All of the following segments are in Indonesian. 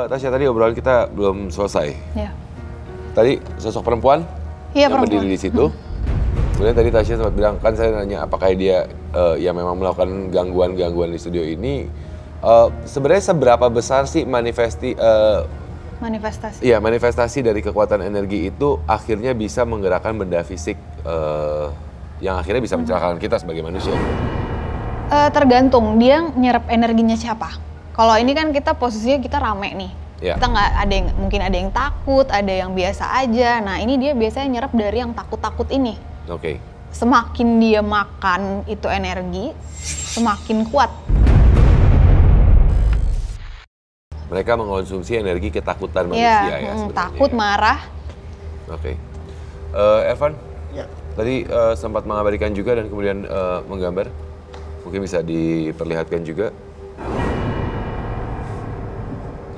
Tasya, tadi obrolan kita belum selesai. Iya. Tadi sosok perempuan yang berdiri di situ. Kemudian tadi Tasya sempat bilang, kan saya nanya apakah dia yang memang melakukan gangguan-gangguan di studio ini. Sebenarnya seberapa besar sih manifestasi? Iya, manifestasi dari kekuatan energi itu akhirnya bisa menggerakkan benda fisik yang akhirnya bisa mencelakakan kita sebagai manusia. Tergantung dia nyerap energinya siapa. Kalau ini kan kita posisinya kita rame nih. Yeah. Kita nggak ada yang, mungkin ada yang takut, ada yang biasa aja. Nah ini dia biasanya nyerap dari yang takut-takut ini. Oke. Semakin dia makan itu energi, semakin kuat. Mereka mengkonsumsi energi ketakutan manusia ya sebenarnya. Takut, marah. Oke. Evan, tadi sempat mengabadikan juga dan kemudian menggambar. Mungkin bisa diperlihatkan juga.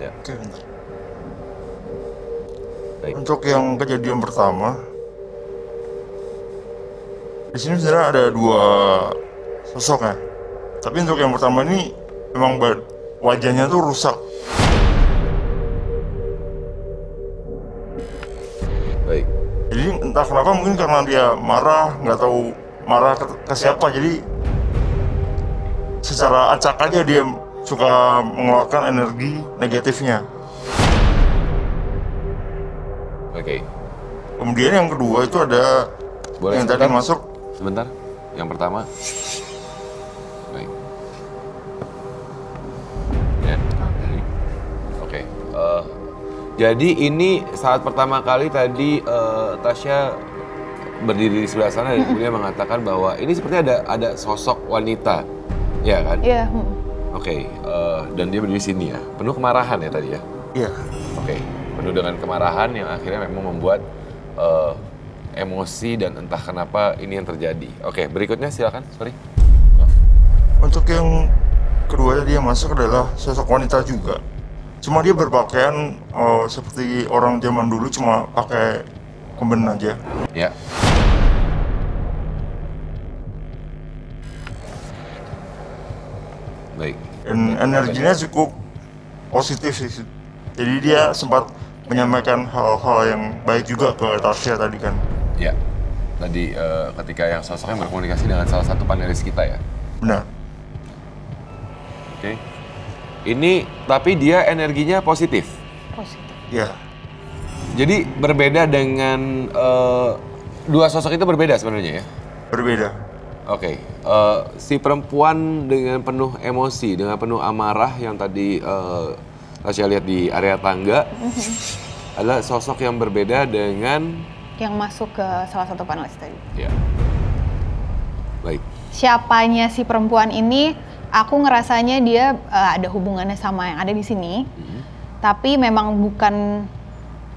Ya. Oke, bentar. Baik. Untuk yang kejadian pertama, di sini sebenarnya ada dua sosok ya. Tapi untuk yang pertama ini memang wajahnya tuh rusak. Baik. Jadi entah kenapa mungkin karena dia marah, nggak tahu marah ke siapa, jadi secara acak aja dia suka mengeluarkan energi negatifnya. Oke. Kemudian yang kedua itu ada yang tadi masuk. Sebentar, yang pertama. Baik. Ya. Oke. Jadi ini saat pertama kali tadi Tasya berdiri di sebelah sana dan kemudian mengatakan bahwa ini sepertinya ada sosok wanita. Iya kan? Iya. Oke, dan dia berdiri di sini ya. Penuh kemarahan ya tadi ya? Iya. Oke, penuh dengan kemarahan yang akhirnya memang membuat emosi dan entah kenapa ini yang terjadi. Oke, berikutnya silakan. Sorry. Untuk yang kedua dia masuk adalah sosok wanita juga. Cuma dia berpakaian seperti orang zaman dulu, cuma pakai kemben aja. Ya. Baik. Dan energinya cukup positif sih. Jadi dia sempat menyampaikan hal-hal yang baik juga ke Tasya tadi kan. Ya. Tadi ketika yang sosoknya berkomunikasi dengan salah satu panelis kita ya. Benar. Oke. Ini tapi dia energinya positif. Positif. Ya. Jadi berbeda dengan dua sosok itu berbeda sebenarnya ya? Berbeda. Oke, si perempuan dengan penuh emosi, dengan penuh amarah yang tadi Tasya lihat di area tangga adalah sosok yang berbeda dengan yang masuk ke salah satu panelis tadi. Ya. Baik. Siapanya si perempuan ini, aku ngerasanya dia ada hubungannya sama yang ada di sini. Tapi memang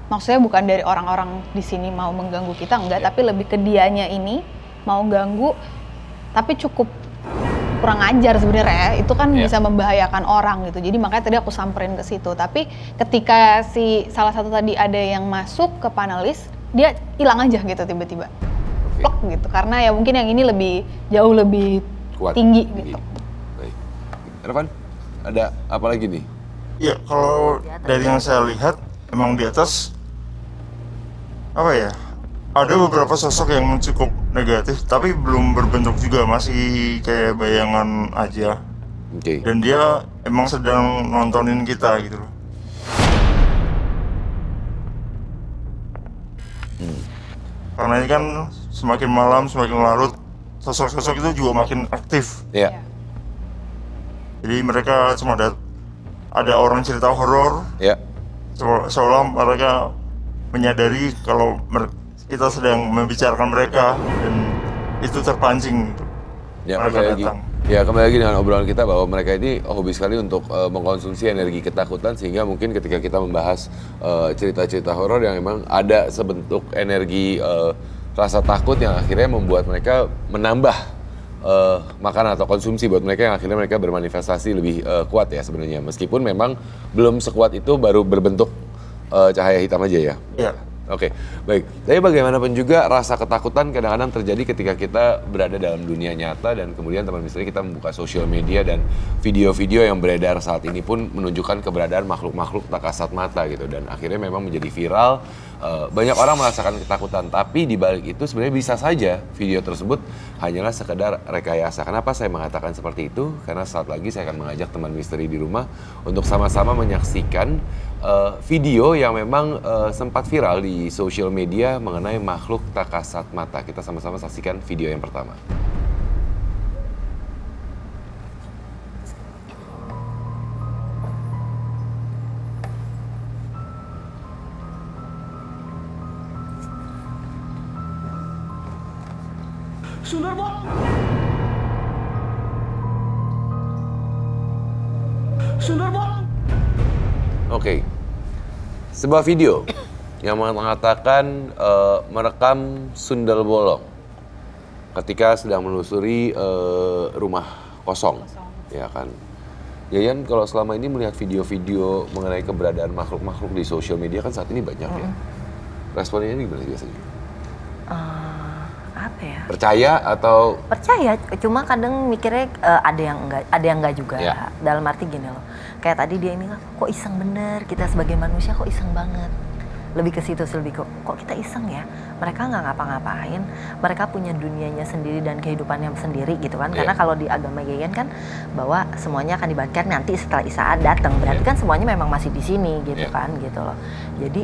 maksudnya bukan dari orang-orang di sini mau mengganggu kita, enggak, tapi lebih ke dianya ini mau ganggu. Tapi cukup kurang ajar sebenarnya, itu kan bisa membahayakan orang gitu. Jadi makanya tadi aku samperin ke situ. Tapi ketika si salah satu tadi ada yang masuk ke panelis, dia hilang aja gitu tiba-tiba. Plok gitu. Karena ya mungkin yang ini jauh lebih kuat, tinggi gitu. Baik. Irfan, ada apa lagi nih? Ya, kalau dari yang saya lihat emang di atas apa ya? Ada beberapa sosok yang cukup negatif, tapi belum berbentuk juga, masih kayak bayangan aja. Oke. Dan dia emang sedang nontonin kita gitu loh. Karena ini kan semakin malam, semakin larut, sosok-sosok itu juga makin aktif. Iya. Jadi mereka cuma ada orang cerita horor. Iya. Seolah mereka menyadari kalau kita sedang membicarakan mereka dan itu terpancing. Ya, kembali lagi dengan obrolan kita bahwa mereka ini hobi sekali untuk mengkonsumsi energi ketakutan, sehingga mungkin ketika kita membahas cerita-cerita horor yang memang ada sebentuk energi rasa takut yang akhirnya membuat mereka menambah makanan atau konsumsi buat mereka, yang akhirnya mereka bermanifestasi lebih kuat ya sebenarnya, meskipun memang belum sekuat itu, baru berbentuk cahaya hitam aja ya. Iya. Oke, baik. Tapi bagaimanapun juga rasa ketakutan kadang-kadang terjadi ketika kita berada dalam dunia nyata dan kemudian teman misteri kita membuka sosial media dan video-video yang beredar saat ini pun menunjukkan keberadaan makhluk-makhluk tak kasat mata gitu dan akhirnya memang menjadi viral. Banyak orang merasakan ketakutan, tapi di balik itu sebenarnya bisa saja video tersebut hanyalah sekedar rekayasa. Kenapa saya mengatakan seperti itu? Karena saat lagi saya akan mengajak teman misteri di rumah untuk sama-sama menyaksikan video yang memang sempat viral di sosial media mengenai makhluk tak kasat mata. Kita sama-sama saksikan video yang pertama. Oke, sebuah video yang mengatakan merekam sundel bolong ketika sedang menelusuri rumah kosong, ya kan? Yayan, kalau selama ini melihat video-video mengenai keberadaan makhluk-makhluk di sosial media kan saat ini banyak ya. Responnya ini gimana biasanya? Apa ya? Percaya atau? Percaya, cuma kadang mikirnya ada yang enggak juga. Ya. Dalam arti gini loh, kayak tadi dia ini kok iseng bener, kita sebagai manusia kok iseng banget. Lebih ke situ sih, lebih kok kita iseng ya. Mereka nggak ngapa-ngapain, mereka punya dunianya sendiri dan kehidupannya sendiri gitu kan. Karena kalau di agama Yayan kan bahwa semuanya akan dibagikan nanti setelah Isaat datang. Berarti kan semuanya memang masih di sini gitu kan gitu loh. Jadi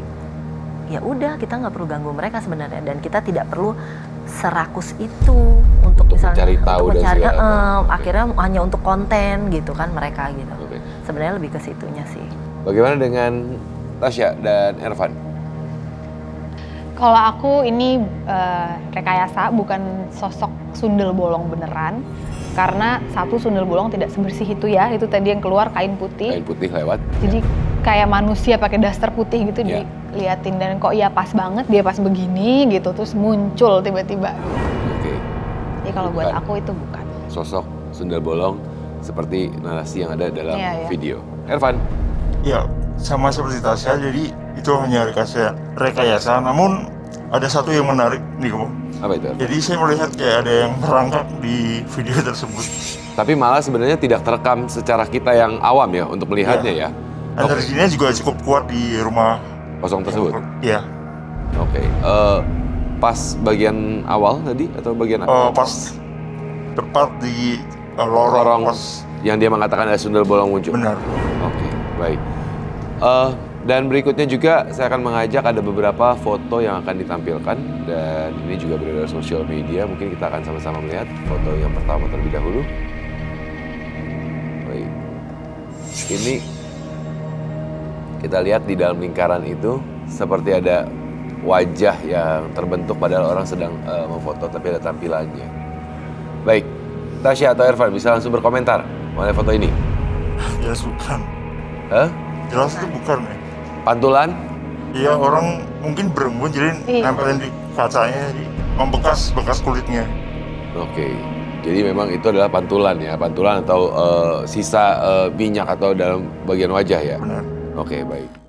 ya udah, kita nggak perlu ganggu mereka sebenarnya dan kita tidak perlu serakus itu untuk misalnya mencari tahu untuk mencari, dan akhirnya hanya untuk konten gitu kan mereka gitu. Sebenarnya lebih ke situnya sih. Bagaimana dengan Tasya dan Ervan? Kalau aku ini rekayasa, bukan sosok sundel bolong beneran. Karena satu, sundel bolong tidak sebersih itu ya, itu tadi yang keluar kain putih. Kain putih lewat. Jadi kayak manusia pakai daster putih gitu diliatin dan kok ya pas banget dia pas begini gitu terus muncul tiba-tiba. Oke. Ya kalau buat aku itu bukan. Sosok sundel bolong seperti narasi yang ada dalam video. Ervan? Ya, sama seperti Tasya, jadi itu hanya rekayasa. Namun ada satu yang menarik nih kamu. Apa itu? Jadi saya melihat kayak ada yang merangkak di video tersebut. Tapi malah sebenarnya tidak terekam secara kita yang awam ya untuk melihatnya ya. Energinya juga cukup kuat di rumah kosong tersebut. Iya. Oke. Pas bagian awal tadi atau bagian apa? Pas tepat di lorong pas yang dia mengatakan ada sundel bolong muncul. Benar. Oke, baik. Dan berikutnya juga saya akan mengajak ada beberapa foto yang akan ditampilkan dan ini juga beredar sosial media. Mungkin kita akan sama-sama melihat foto yang pertama terlebih dahulu. Baik. Ini kita lihat di dalam lingkaran itu seperti ada wajah yang terbentuk padahal orang sedang memfoto tapi ada tampilannya. Baik, Tasya atau Ervan bisa langsung berkomentar mengenai foto ini? Jelas bukan. Hah? Jelas itu bukan ya. Pantulan? Iya, orang mungkin berembun jadi nempelin di kacanya jadi membekas kulitnya. Oke. Jadi memang itu adalah pantulan ya, pantulan atau sisa minyak atau dalam bagian wajah ya? Benar. Oke, baik.